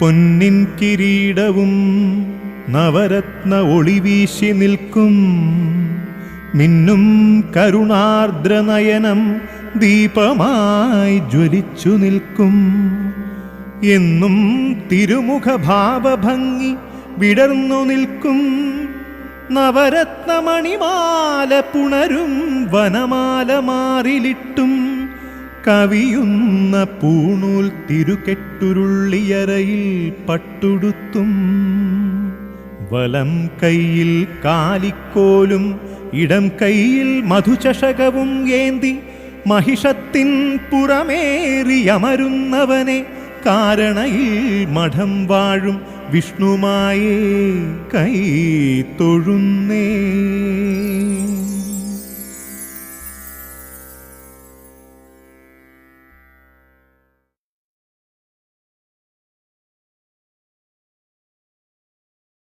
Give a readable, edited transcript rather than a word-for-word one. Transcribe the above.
പൊന്നിൻ കിരീടവും നവരത്ന ഒളിവീശി നിൽക്കും. മിന്നും കരുണാർദ്രനയനം ദീപമായി ജ്വലിച്ചു നിൽക്കും. എന്നും തിരുമുഖഭാവഭംഗി വിടർന്നു നിൽക്കും. നവരത്നമണിമാല പുണരും വനമാല മാറിലിട്ടും കവിയുന്ന പൂണൂൽ തിരുകെട്ടുരുള്ളിയറയിൽ പട്ടുടുത്തും. വലം കൈയിൽ കാലിക്കോലും ഇടം കൈയിൽ മധുചഷകവും ഏന്തി മഹിഷത്തിൻ പുറമേറിയമരുന്നവനെ കാരണയിൽ മഠം വാഴും വിഷ്ണുമായേ കൈ തൊഴുന്നേ.